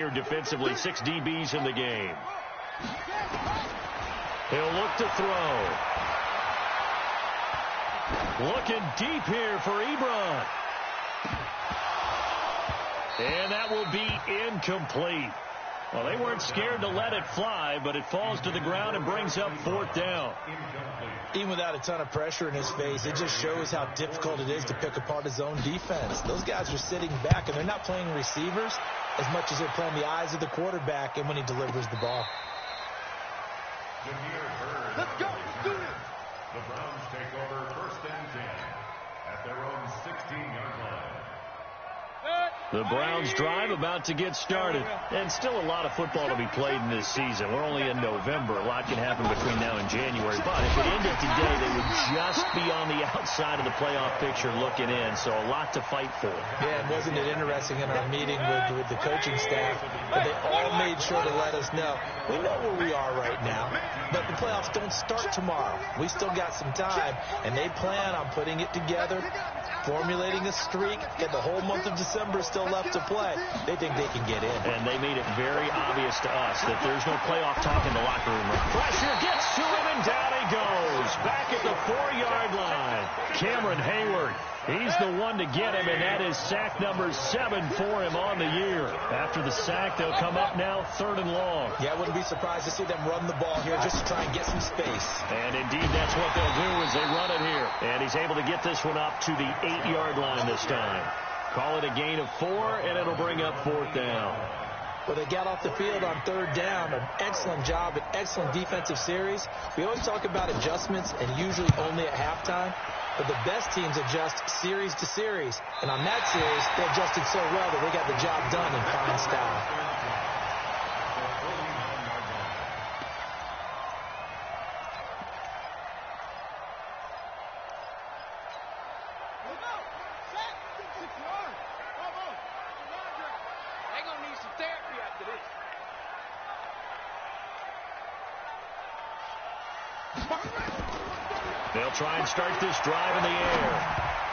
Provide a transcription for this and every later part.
Here defensively, 6 DBs in the game. He'll look to throw. Looking deep here for Ebron. And that will be incomplete. Well, they weren't scared to let it fly, but it falls to the ground and brings up 4th down. Even without a ton of pressure in his face, it just shows how difficult it is to pick apart his own defense. Those guys are sitting back, and they're not playing receivers as much as they're playing the eyes of the quarterback and when he delivers the ball. Let's go. Let's do it. The Browns take over 1st and 10 at their own 16-yard line. The Browns drive about to get started. And still a lot of football to be played in this season. We're only in November. A lot can happen between now and January. But if it ended today, they would just be on the outside of the playoff picture looking in. So a lot to fight for. Yeah, and wasn't it interesting in our meeting with the coaching staff that they all made sure to let us know, we know where we are right now, but the playoffs don't start tomorrow. We still got some time, and they plan on putting it together, formulating a streak, and the whole month of December is still left to play. They think they can get in. And they made it very obvious to us that there's no playoff talk in the locker room. Pressure gets to him, and down he goes. Back at the 4-yard line. Cameron Hayward, he's the one to get him, and that is sack number 7 for him on the year. After the sack, they'll come up now 3rd and long. Yeah, I wouldn't be surprised to see them run the ball here just to try and get some space. And indeed, that's what they'll do as they run it here. And he's able to get this one up to the 8-yard line this time. Call it a gain of 4, and it'll bring up 4th down. Well, they got off the field on 3rd down. An excellent job, an excellent defensive series. We always talk about adjustments, and usually only at halftime. But the best teams adjust series to series. And on that series, they adjusted so well that they got the job done in fine style. They'll try and start this drive in the air.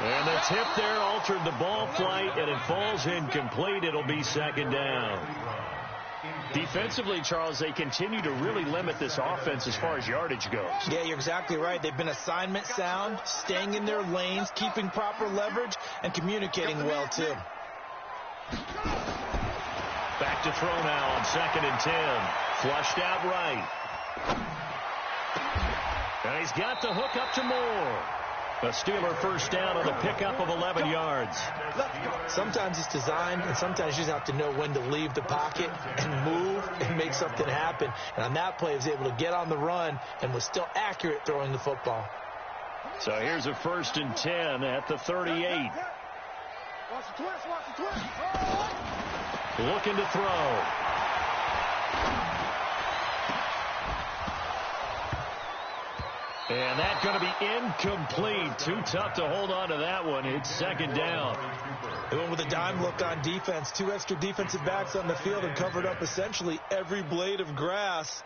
And the tip there altered the ball flight, and it falls incomplete. It'll be 2nd down. Defensively, Charles, they continue to really limit this offense as far as yardage goes. Yeah, you're exactly right. They've been assignment sound, staying in their lanes, keeping proper leverage, and communicating well, too. Back to throw now on 2nd and 10. Flushed out right. And he's got the hook up to Moore. A Steeler 1st down on a pickup of 11 yards. Sometimes it's designed, and sometimes you just have to know when to leave the pocket and move and make something happen. And on that play, he was able to get on the run and was still accurate throwing the football. So here's a 1st and 10 at the 38. Looking to throw. And that's going to be incomplete. Too tough to hold on to that one. It's 2nd down. They went with a dime look on defense. 2 extra defensive backs on the field and covered up essentially every blade of grass.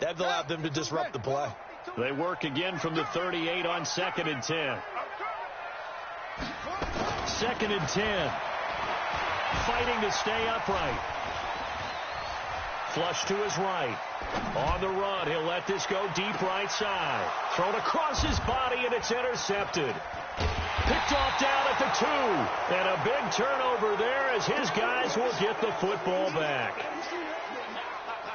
That allowed them to disrupt the play. They work again from the 38 on 2nd and 10. 2nd and 10. Fighting to stay upright. Flush to his right. On the run, he'll let this go deep right side. Thrown across his body, and it's intercepted. Picked off down at the 2. And a big turnover there as his guys will get the football back.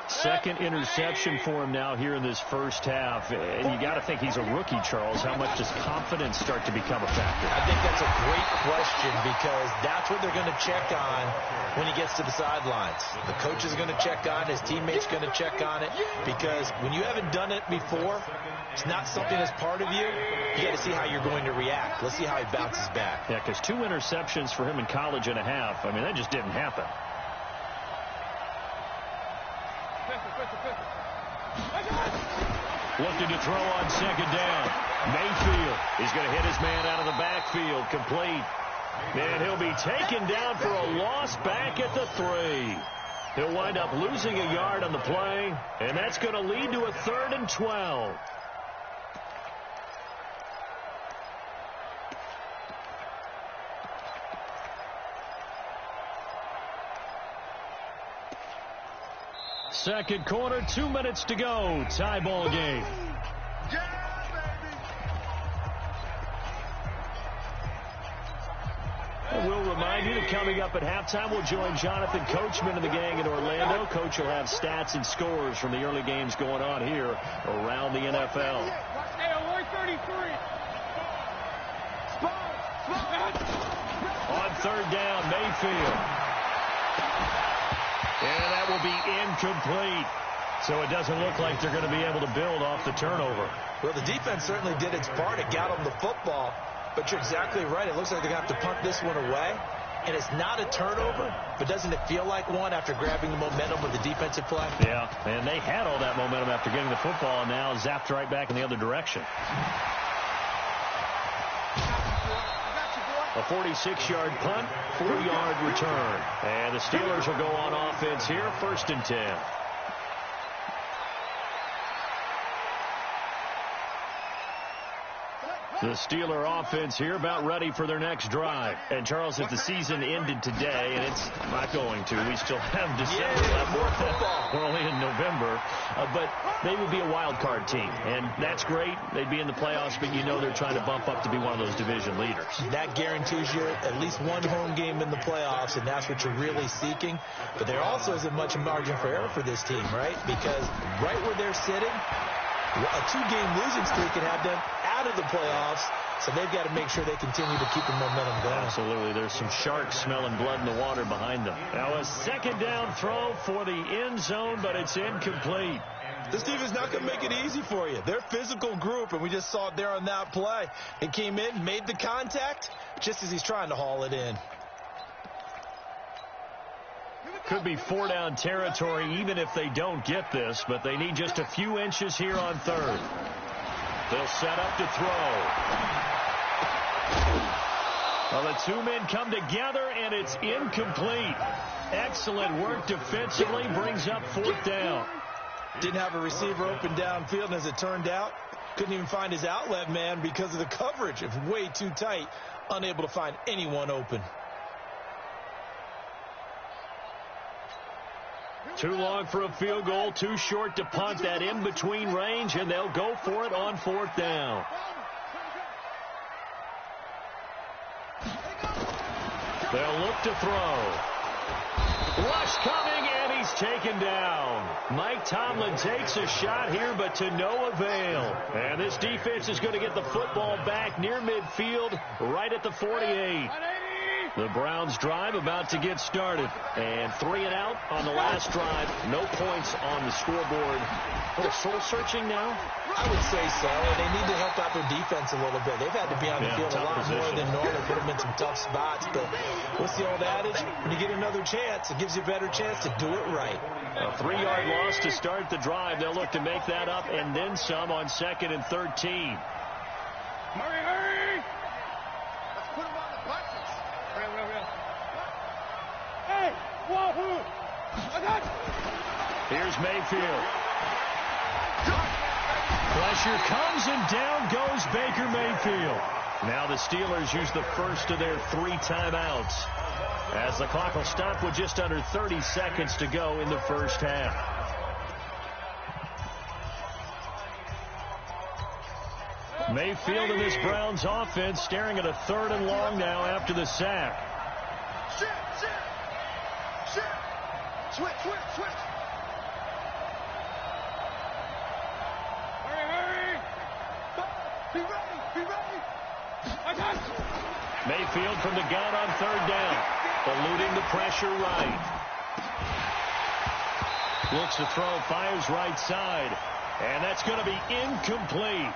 2nd interception for him now here in this 1st half. And you got to think he's a rookie, Charles. How much does confidence start to become a factor? I think that's a great question because that's what they're going to check on when he gets to the sidelines. The coach is going to check on it. His teammates going to check on it because when you haven't done it before, it's not something that's part of you. You got to see how you're going to react. Let's see how he bounces back. Yeah, because 2 interceptions for him in college and a half. I mean, that just didn't happen. Looking to throw on 2nd down. Mayfield is going to hit his man out of the backfield. Complete. And he'll be taken down for a loss back at the 3. He'll wind up losing a yard on the play, and that's going to lead to a 3rd and 12. Second quarter, 2 minutes to go. Tie ball game. We'll remind you that coming up at halftime, we'll join Jonathan Coachman and the gang in Orlando. Coach will have stats and scores from the early games going on here around the NFL. Hey, 133. On third down, Mayfield. And that will be incomplete. So it doesn't look like they're going to be able to build off the turnover. Well, the defense certainly did its part. It got them the football. But you're exactly right. It looks like they're going to have to punt this one away. And it's not a turnover, but doesn't it feel like one after grabbing the momentum with the defensive play? Yeah, and they had all that momentum after getting the football, and now zapped right back in the other direction. A 46-yard punt, 4-yard return. And the Steelers will go on offense here, 1st and 10. The Steeler offense here about ready for their next drive. And, Charles, if the season ended today, and it's not going to, we still have December left. More football. We're only in November. But they would be a wild card team. And that's great. They'd be in the playoffs, but you know they're trying to bump up to be one of those division leaders. That guarantees you at least one home game in the playoffs, and that's what you're really seeking. But there also isn't much margin for error for this team, right? Because right where they're sitting, a 2-game losing streak can have them out of the playoffs, so they've got to make sure they continue to keep the momentum going. Absolutely. There's some sharks smelling blood in the water behind them. Now a second down throw for the end zone, but it's incomplete. This team is not going to make it easy for you. They're a physical group, and we just saw it there on that play. It came in, made the contact, just as he's trying to haul it in. Could be 4-down territory even if they don't get this, but they need just a few inches here on third. They'll set up to throw. Well, the two men come together, and it's incomplete. Excellent work defensively, brings up 4th down. Didn't have a receiver open downfield, and as it turned out, couldn't even find his outlet man because of the coverage. It was way too tight, unable to find anyone open. Too long for a field goal, too short to punt that in-between range, and they'll go for it on 4th down. They'll look to throw. Rush coming, and he's taken down. Mike Tomlin takes a shot here, but to no avail. And this defense is going to get the football back near midfield, right at the 48. The Browns drive about to get started. And 3 and out on the last drive. No points on the scoreboard. A little soul-searching now? I would say so. And they need to help out their defense a little bit. They've had to be on the field a lot more than normal, put them in some tough spots. But what's the old adage? When you get another chance, it gives you a better chance to do it right. A 3-yard loss to start the drive. They'll look to make that up and then some on 2nd and 13. Hurry, hurry! Let's put him on the buttons. Hey, wahoo! Here's Mayfield. Pressure comes, and down goes Baker Mayfield. Now the Steelers use the first of their 3 timeouts, as the clock will stop with just under 30 seconds to go in the first half. Mayfield and this Browns offense staring at a 3rd and long now after the sack. Switch. Hurry! Be ready! Mayfield from the gun on 3rd down, eluding the pressure right. Looks to throw, fires right side, and that's going to be incomplete.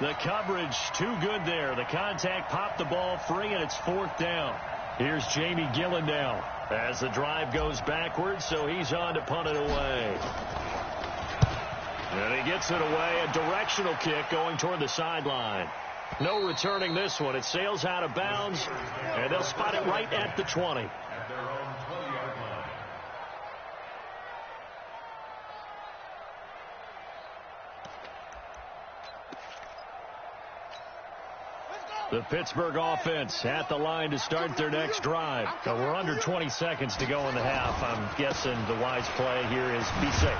The coverage too good there. The contact popped the ball free, and it's 4th down. Here's Jamie Gillen now as the drive goes backwards, so he's on to punt it away. And he gets it away, a directional kick going toward the sideline. No returning this one. It sails out of bounds, and they'll spot it right at the 20. At their own 20-yard line. Let's go! The Pittsburgh offense at the line to start their next drive. So we're under 20 seconds to go in the half. I'm guessing the wise play here is be safe.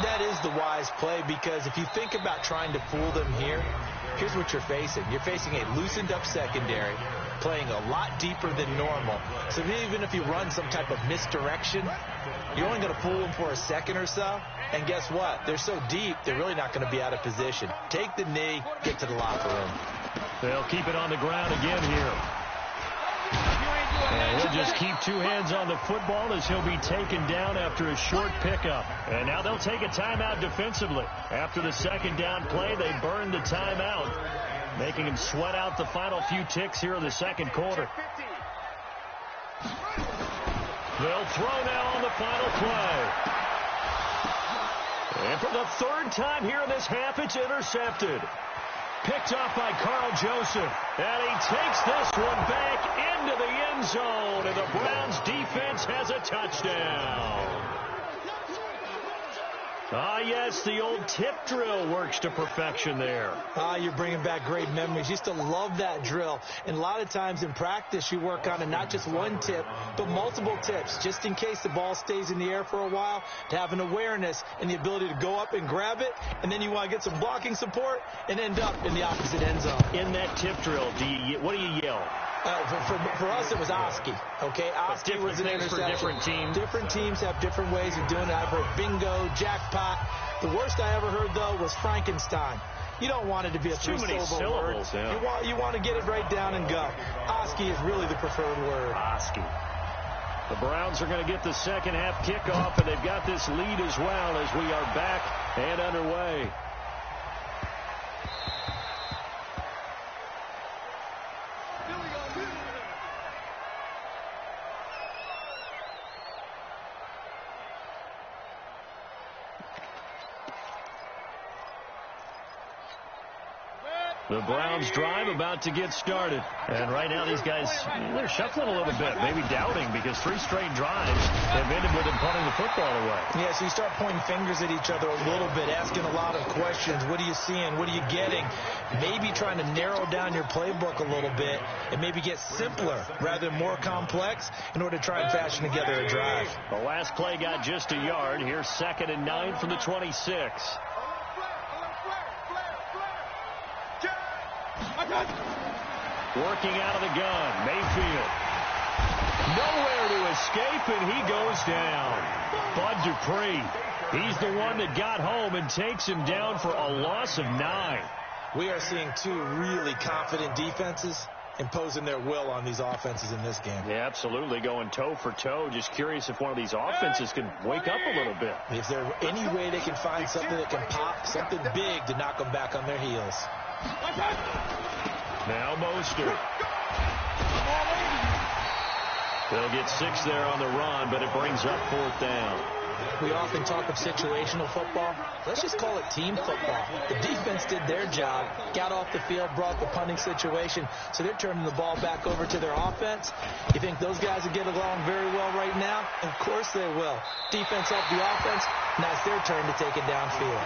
That is the wise play, because if you think about trying to fool them here, here's what you're facing. You're facing a loosened up secondary, playing a lot deeper than normal. So even if you run some type of misdirection, you're only going to fool them for a second or so. And guess what? They're so deep, they're really not going to be out of position. Take the knee, get to the locker room. They'll keep it on the ground again here. And he'll just keep two hands on the football as he'll be taken down after a short pickup. And now they'll take a timeout defensively. After the second down play, they burn the timeout, making him sweat out the final few ticks here in the second quarter. They'll throw now on the final play. And for the third time here in this half, it's intercepted. Picked off by Carl Joseph. And he takes this one back into the end zone. And the Browns defense has a touchdown. Ah, yes, the old tip drill works to perfection there. Ah, you're bringing back great memories. Used to love that drill. And a lot of times in practice, you work on it, not just one tip, but multiple tips, just in case the ball stays in the air for a while, to have an awareness and the ability to go up and grab it, and then you want to get some blocking support and end up in the opposite end zone. In that tip drill, what do you yell? For us, it was Oski. Okay, Oski was an interception. For different teams. Different teams have different ways of doing it. I've heard bingo, jackpot. The worst I ever heard, though, was Frankenstein. You don't want it to be a three-syllable word. Yeah. You want to get it right down and go. Oski is really the preferred word. Oski. The Browns are going to get the second half kickoff, and they've got this lead as well as we are back and underway. The Browns drive about to get started. And right now these guys, they're shuffling a little bit, maybe doubting, because 3 straight drives have ended with them punting the football away. Yeah, so you start pointing fingers at each other a little bit, asking a lot of questions. What are you seeing? What are you getting? Maybe trying to narrow down your playbook a little bit and maybe get simpler rather than more complex in order to try and fashion together a drive. The last play got just a yard. Here's 2nd and 9 from the 26. Working out of the gun, Mayfield. Nowhere to escape, and he goes down. Bud Dupree, he's the one that got home and takes him down for a loss of 9. We are seeing 2 really confident defenses imposing their will on these offenses in this game. Yeah, absolutely, going toe for toe. Just curious if one of these offenses can wake up a little bit. If there's any way they can find something that can pop, something big to knock them back on their heels. Now Mostert. They'll get 6 there on the run, but it brings up 4th down. We often talk of situational football. Let's just call it team football. The defense did their job, got off the field, brought the punting situation, so they're turning the ball back over to their offense. You think those guys will get along very well right now? Of course they will. Defense helped the offense. Now it's their turn to take it downfield.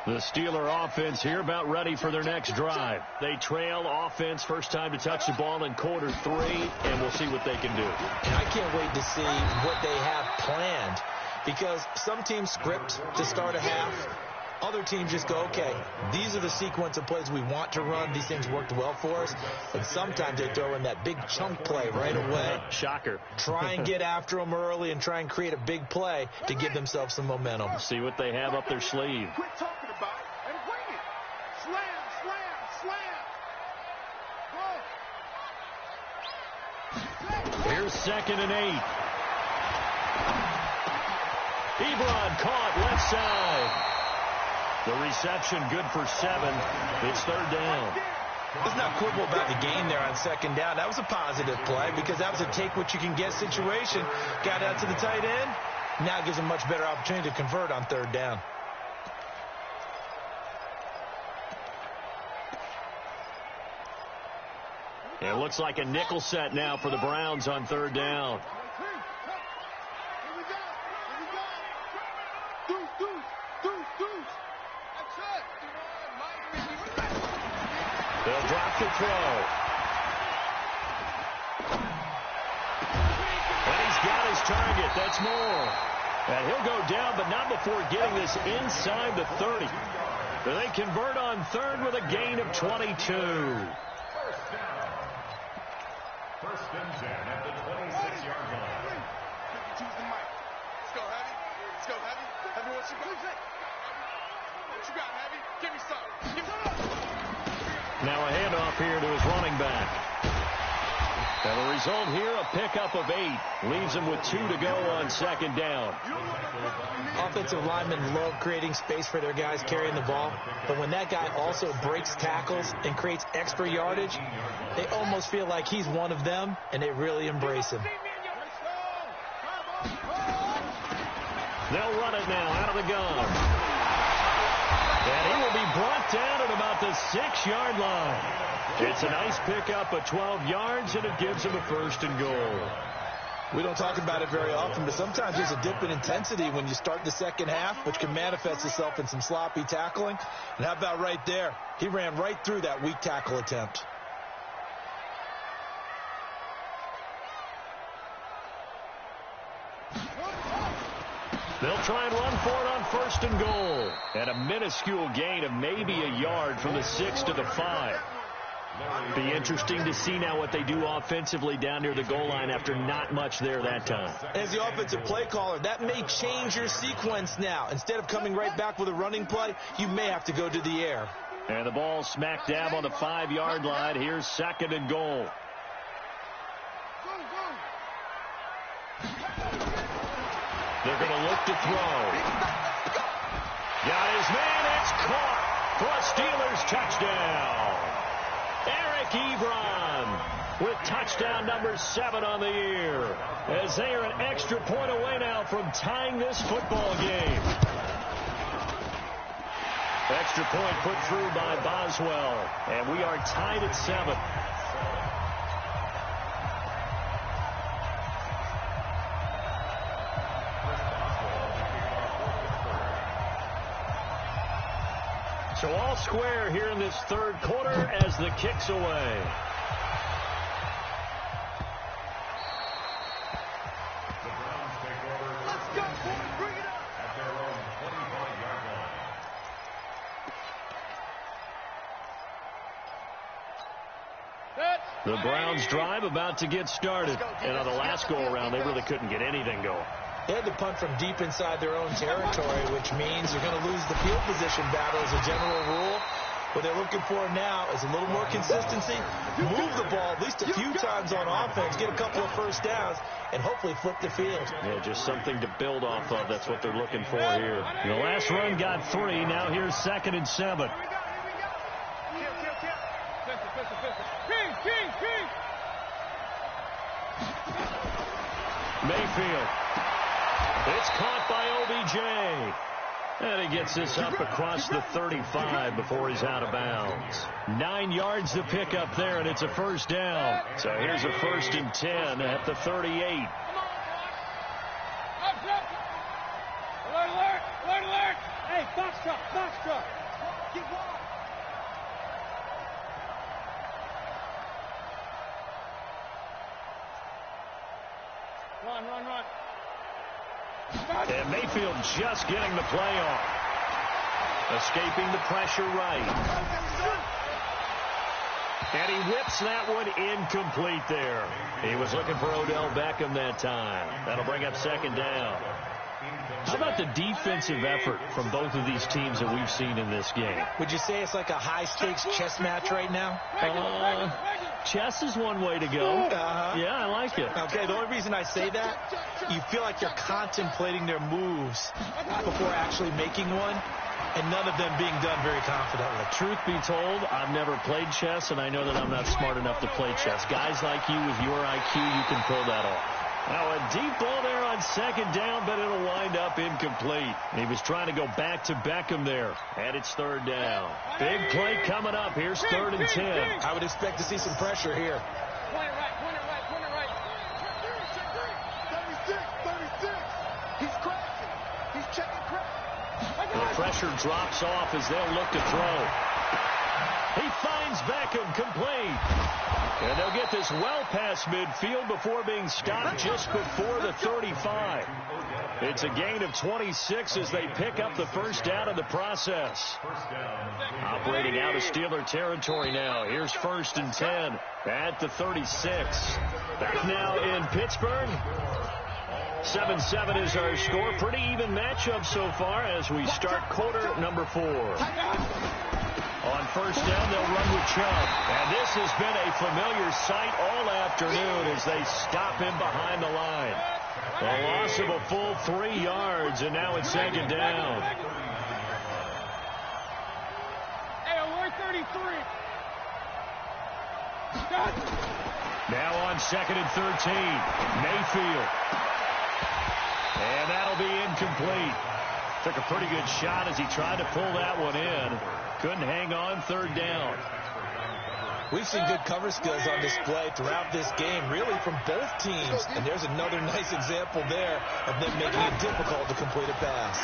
The Steeler offense here about ready for their next drive. They trail offense, first time to touch the ball in quarter 3, and we'll see what they can do. And I can't wait to see what they have planned, because some teams script to start a half. Other teams just go, okay, these are the sequence of plays we want to run. These things worked well for us. And sometimes they throw in that big chunk play right away. Shocker. Try and get after them early and try and create a big play to give themselves some momentum. See what they have up their sleeve. Quit talking about it and bring it. Slam, slam, slam. Go. Here's 2nd and 8. Ebron caught left side. The reception good for 7. It's 3rd down. Let's not quibble about the gain there on 2nd down. That was a positive play because that was a take-what-you-can-get situation. Got out to the tight end. Now gives a much better opportunity to convert on 3rd down. It looks like a nickel set now for the Browns on third down. They'll drop the throw. And he's got his target. That's more. And he'll go down, but not before getting this inside the 30. They convert on third with a gain of 22. First and 10 at the 26-yard line. Choose the mic. Let's go, Heavy. Let's go, Heavy. Heavy, what you got? What you got, Heavy? Give me some. Give me some. Now a handoff here to his running back. And the result here, a pickup of 8. Leaves him with 2 to go on second down. Offensive linemen love creating space for their guys carrying the ball. But when that guy also breaks tackles and creates extra yardage, they almost feel like he's one of them, and they really embrace him. They'll run it now out of the gun. And he will be brought down at about the 6-yard line. It's a nice pickup of 12 yards, and it gives him a first and goal. We don't talk about it very often, but sometimes there's a dip in intensity when you start the second half, which can manifest itself in some sloppy tackling. And how about right there? He ran right through that weak tackle attempt. They'll try and run for it on first and goal. And a minuscule gain of maybe a yard from the 6 to the 5. Be interesting to see now what they do offensively down near the goal line after not much there that time. As the offensive play caller, that may change your sequence now. Instead of coming right back with a running play, you may have to go to the air. And the ball smack dab on the 5-yard line. Here's second and goal. They're going to look to throw. Got his man. It's caught for a Steelers touchdown. Eric Ebron with touchdown number 7 on the year, as they are an extra point away now from tying this football game. Extra point put through by Boswell, and we are tied at 7. So all square here in this third quarter as the kick's away. The Browns take over. Let's go, boys. Bring it up. At their own 25-yard line. The Browns drive about to get started. And on the last go-around, they really couldn't get anything going. They had to punt from deep inside their own territory, which means you're going to lose the field position battle as a general rule. What they're looking for now is a little more consistency, move the ball at least a few times on offense, get a couple of first downs, and hopefully flip the field. Yeah, just something to build off of. That's what they're looking for here. The last run got 3. Now here's second and 7. Mayfield. It's caught by OBJ. And he gets this up across the 35 before he's out of bounds. 9 yards to pick up there, and it's a first down. So here's a first and 10 at the 38. Alert, alert, alert, alert. Hey, box truck. Get wide. Run. And Mayfield just getting the play off. Escaping the pressure right. And he whips that one incomplete there. He was looking for Odell Beckham that time. That'll bring up second down. How about the defensive effort from both of these teams that we've seen in this game? Would you say it's like a high-stakes chess match right now? Chess is one way to go. Yeah, I like it. Okay, the only reason I say that, you feel like you're contemplating their moves before actually making one, and none of them being done very confidently. Truth be told, I've never played chess, and I know that I'm not smart enough to play chess. Guys like you with your IQ, you can pull that off. Now a deep ball there on second down, but it'll wind up up incomplete. He was trying to go back to Beckham there, and it's third down. Big play coming up. Here's 3rd and 10. I would expect to see some pressure here. Point it right. 36. He's crashing. He's checking crash. The pressure drops off as they'll look to throw. He finds Beckham complete. And they'll get this well past midfield before being stopped just before the 35. It's a gain of 26 as they pick up the first down in the process. Operating out of Steeler territory now. Here's 1st and 10 at the 36. Back now in Pittsburgh. 7-7 is our score. Pretty even matchup so far as we start quarter number 4. On first down, they'll run with Chubb. And this has been a familiar sight all afternoon as they stop him behind the line. A loss of a full 3 yards, and now it's 2nd down. Hey, alert 33. Now on 2nd and 13, Mayfield. And that'll be incomplete. Took a pretty good shot as he tried to pull that one in. Couldn't hang on. 3rd down. We've seen good cover skills on display throughout this game, really from both teams. And there's another nice example there of them making it difficult to complete a pass.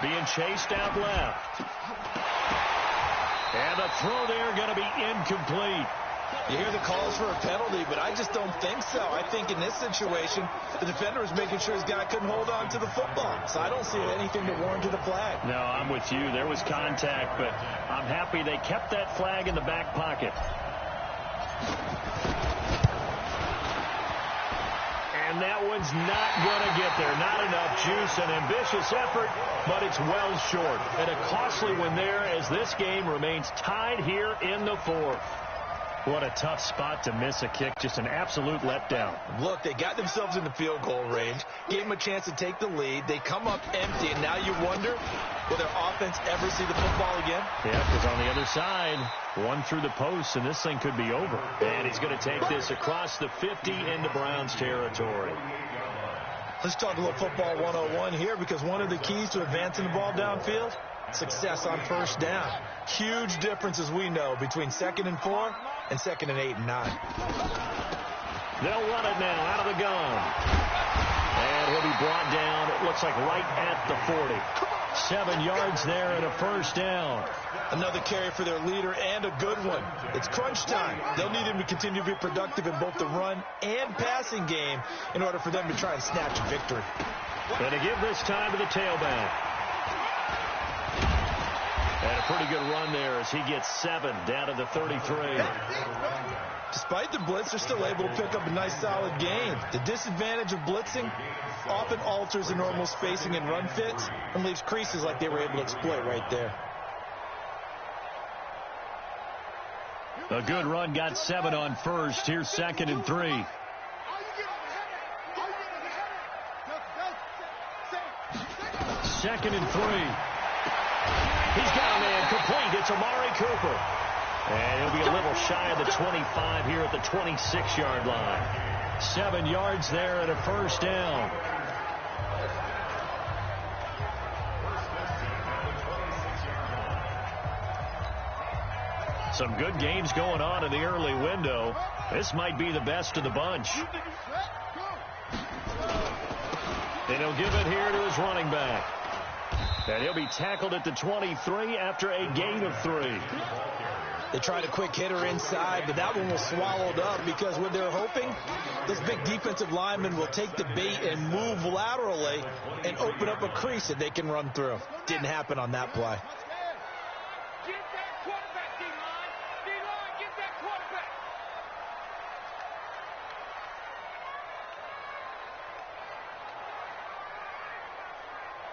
Being chased out left. And the throw there going to be incomplete. You hear the calls for a penalty, but I just don't think so. I think in this situation, the defender was making sure his guy couldn't hold on to the football. So I don't see anything that warranted a flag. No, I'm with you. There was contact, but I'm happy they kept that flag in the back pocket. And that one's not going to get there. Not enough juice. An ambitious effort, but it's well short. And a costly one there as this game remains tied here in the 4th. What a tough spot to miss a kick. Just an absolute letdown. Look, they got themselves in the field goal range, gave them a chance to take the lead. They come up empty, and now you wonder, will their offense ever see the football again? Yeah, because on the other side, one through the post, and this thing could be over. And he's going to take this across the 50 into Browns territory. Let's talk a little football 101 here, because one of the keys to advancing the ball downfield, success on first down. Huge difference, as we know, between 2nd and 4 and 2nd and 8 and 9. They'll run it now out of the gun. And he'll be brought down, it looks like right at the 40. 7 yards there and a first down. Another carry for their leader and a good one. It's crunch time. They'll need him to continue to be productive in both the run and passing game in order for them to try and snatch a victory. Going to give this time to the tailback. And a pretty good run there as he gets 7 down to the 33. Despite the blitz, they're still able to pick up a nice solid gain. The disadvantage of blitzing often alters the normal spacing and run fits and leaves creases like they were able to exploit right there. A good run, got 7 on first. Here's 2nd and 3. 2nd and 3. He's got a man complete. It's Amari Cooper. And he'll be a little shy of the 25 here at the 26-yard line. 7 yards there and a first down. Some good games going on in the early window. This might be the best of the bunch. And he'll give it here to his running back. And he'll be tackled at the 23 after a gain of 3. They tried a quick hitter inside, but that one was swallowed up because what they're hoping, this big defensive lineman will take the bait and move laterally and open up a crease that they can run through. Didn't happen on that play. Get that quarterback, D-line. D-line, get that quarterback.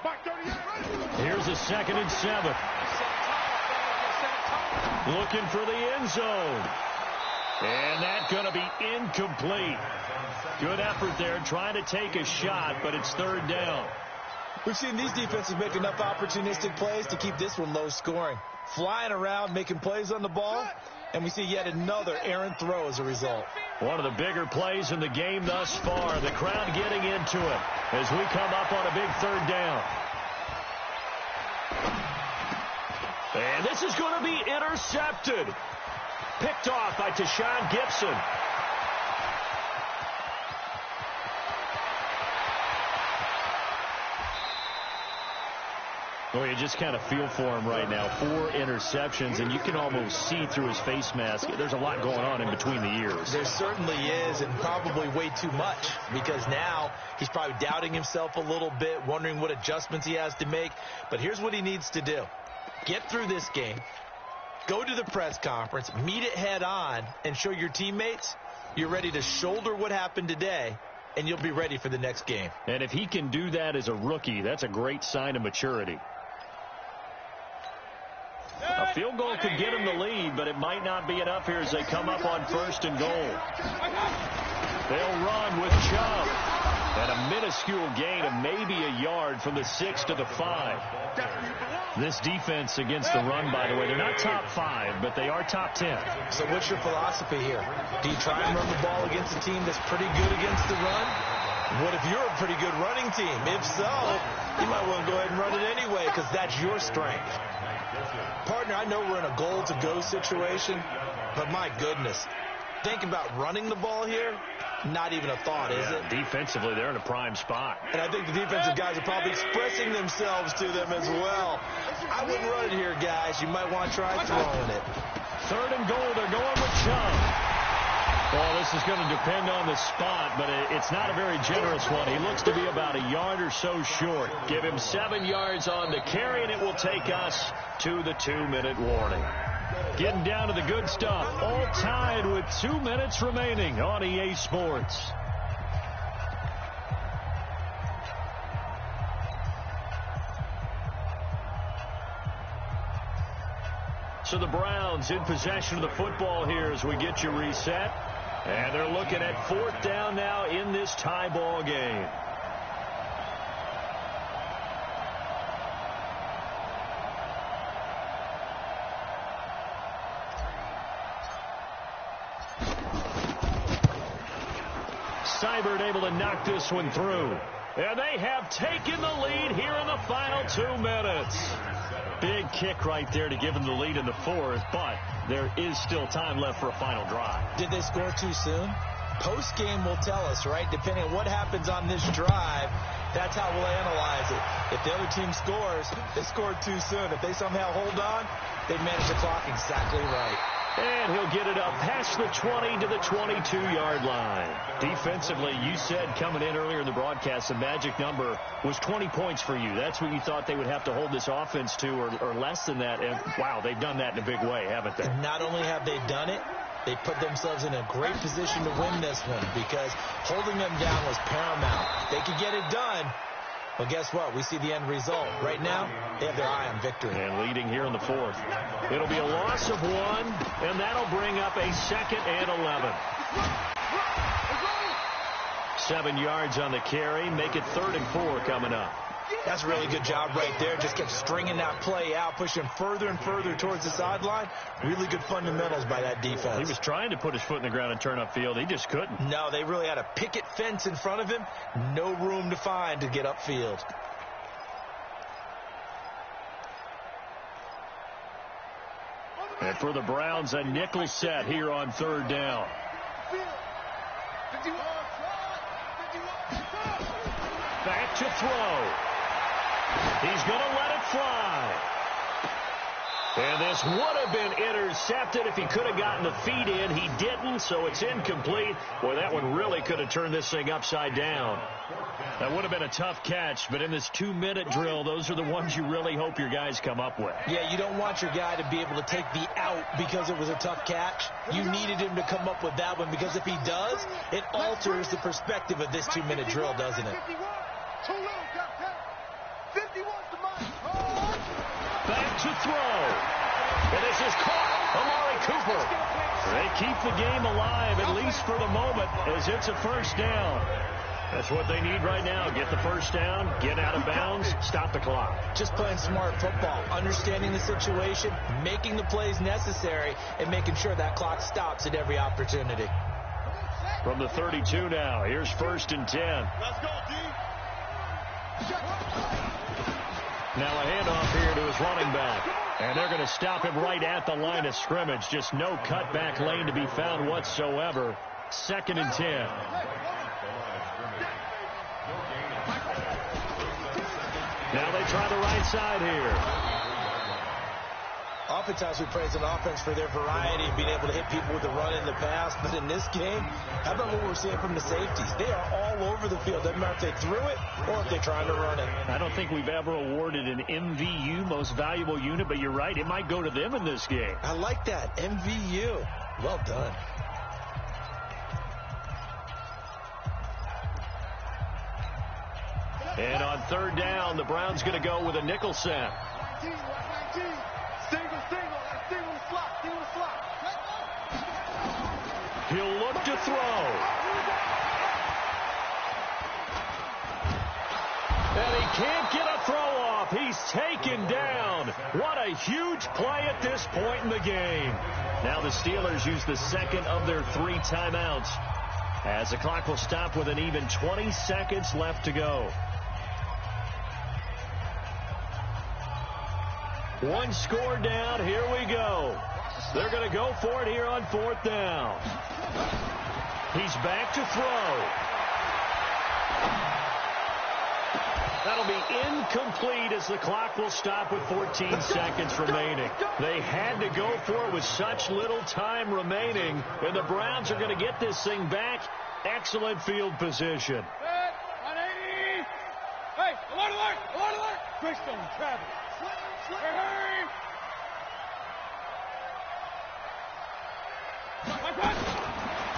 Back 38. Here's a 2nd and 7. Looking for the end zone. And that's going to be incomplete. Good effort there, trying to take a shot, but it's 3rd down. We've seen these defenses make enough opportunistic plays to keep this one low scoring. Flying around, making plays on the ball, and we see yet another errant throw as a result. One of the bigger plays in the game thus far. The crowd getting into it as we come up on a big third down. And this is going to be intercepted. Picked off by Tashawn Gibson. Well, you just kind of feel for him right now. 4 interceptions, and you can almost see through his face mask. There's a lot going on in between the ears. There certainly is, and probably way too much, because now he's probably doubting himself a little bit, wondering what adjustments he has to make. But here's what he needs to do. Get through this game, go to the press conference, meet it head on, and show your teammates you're ready to shoulder what happened today, and you'll be ready for the next game. And if he can do that as a rookie, that's a great sign of maturity. A field goal could get him the lead, but it might not be enough here as they come up on 1st and goal. They'll run with Chubb. And a minuscule gain of maybe a yard from the 6 to the 5. This defense against the run, by the way, they're not top 5, but they are top 10. So what's your philosophy here? Do you try and run the ball against a team that's pretty good against the run? What if you're a pretty good running team? If so, you might want to go ahead and run it anyway because that's your strength. Partner, I know we're in a goal-to-go situation, but my goodness, think about running the ball here. Not even a thought, is it? Defensively, they're in a prime spot. And I think the defensive guys are probably expressing themselves to them as well. I wouldn't run it here, guys. You might want to try throwing it. 3rd and goal, they're going with Chubb. Well, this is going to depend on the spot, but it's not a very generous one. He looks to be about a yard or so short. Give him 7 yards on the carry, and it will take us to the 2-minute warning. Getting down to the good stuff. All tied with 2 minutes remaining on EA Sports. So the Browns in possession of the football here as we get you reset. And they're looking at 4th down now in this tie ball game. Seibert able to knock this one through. And they have taken the lead here in the final 2 minutes. Big kick right there to give them the lead in the 4th, but there is still time left for a final drive. Did they score too soon? Post-game will tell us, right? Depending on what happens on this drive, that's how we'll analyze it. If the other team scores, they scored too soon. If they somehow hold on, they manage the clock exactly right. And he'll get it up past the 20 to the 22-yard line. Defensively, you said coming in earlier in the broadcast, the magic number was 20 points for you. That's what you thought they would have to hold this offense to or less than that. And, wow, they've done that in a big way, haven't they? Not only have they done it, they put themselves in a great position to win this one because holding them down was paramount. They could get it done. Well, guess what? We see the end result. Right now, they have their eye on victory. And leading here in the 4th. It'll be a loss of 1, and that'll bring up a 2nd and 11. 7 yards on the carry. Make it 3rd and 4 coming up. That's a really good job right there. Just kept stringing that play out, pushing further and further towards the sideline. Really good fundamentals by that defense. He was trying to put his foot in the ground and turn upfield. He just couldn't. No, they really had a picket fence in front of him. No room to find to get upfield. And for the Browns, a nickel set here on 3rd down. Back to throw. He's going to let it fly. And this would have been intercepted if he could have gotten the feet in. He didn't, so it's incomplete. Boy, that one really could have turned this thing upside down. That would have been a tough catch, but in this 2-minute drill, those are the ones you really hope your guys come up with. Yeah, you don't want your guy to be able to take the out because it was a tough catch. You needed him to come up with that one because if he does, it alters the perspective of this 2-minute drill, doesn't it? Back to throw. And this is caught. Amari Cooper. They keep the game alive, at least for the moment, as it's a 1st down. That's what they need right now. Get the first down, get out of bounds, stop the clock. Just playing smart football, understanding the situation, making the plays necessary, and making sure that clock stops at every opportunity. From the 32 now, here's 1st and 10. Let's go, D. Now a handoff here to his running back. And they're going to stop him right at the line of scrimmage. Just no cutback lane to be found whatsoever. 2nd and 10. Now they try the right side here. Oftentimes we praise an offense for their variety of being able to hit people with the run in the pass. But in this game, how about what we're seeing from the safeties? They are all over the field. Doesn't matter if they threw it or if they're trying to run it. I don't think we've ever awarded an MVU, most valuable unit, but you're right. It might go to them in this game. I like that. MVU. Well done. And on 3rd down, the Browns going to go with a nickel set. He'll look to throw. And he can't get a throw off. He's taken down. What a huge play at this point in the game. Now the Steelers use the 2nd of their 3 timeouts, as the clock will stop with an even 20 seconds left to go. One score down. Here we go. They're going to go for it here on 4th down. He's back to throw. That'll be incomplete as the clock will stop with 14 seconds remaining. They had to go for it with such little time remaining, and the Browns are going to get this thing back. Excellent field position. 180. Hey, alert, alert, alert, alert. Greystone, Travis. Hurry.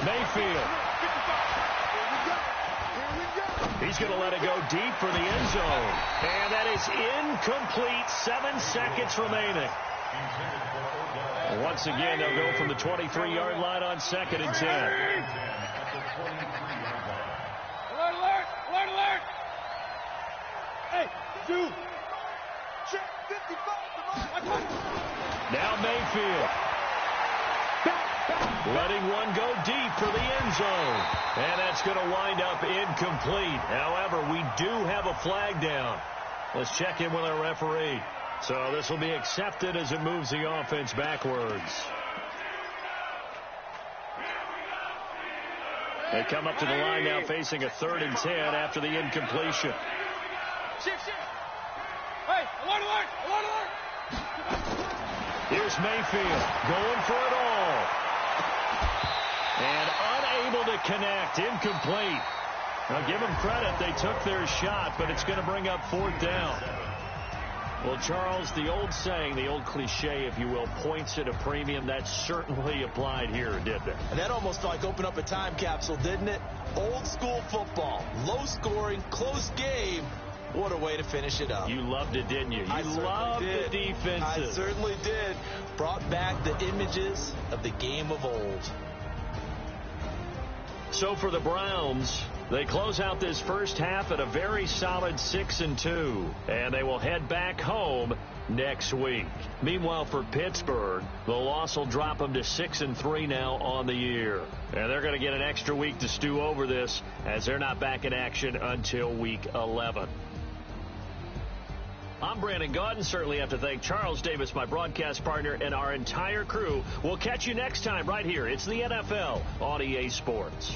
Mayfield. He's going to let it go deep for the end zone. And that is incomplete. 7 seconds remaining. Once again, they'll go from the 23-yard line on 2nd and 10. Alert, alert, alert, alert. Hey, dude. Check 55. Now Mayfield. Letting one go deep for the end zone. And that's going to wind up incomplete. However, we do have a flag down. Let's check in with our referee. So this will be accepted as it moves the offense backwards. They come up to the line now facing a 3rd and 10 after the incompletion. Shift, shift. Hey, alert, alert, alert, alert. Here's Mayfield going for it all. And unable to connect. Incomplete. Now give them credit. They took their shot, but it's going to bring up 4th down. Well, Charles, the old saying, the old cliche, if you will, points at a premium, that certainly applied here, didn't it? And that almost like opened up a time capsule, didn't it? Old school football. Low scoring, close game. What a way to finish it up. You loved it, didn't you? You loved the defenses. I certainly did. Brought back the images of the game of old. So for the Browns, they close out this first half at a very solid 6-2, and they will head back home next week. Meanwhile, for Pittsburgh, the loss will drop them to 6-3 now on the year. And they're going to get an extra week to stew over this, as they're not back in action until week 11. I'm Brandon Gaudin. Certainly have to thank Charles Davis, my broadcast partner, and our entire crew. We'll catch you next time right here. It's the NFL on EA Sports.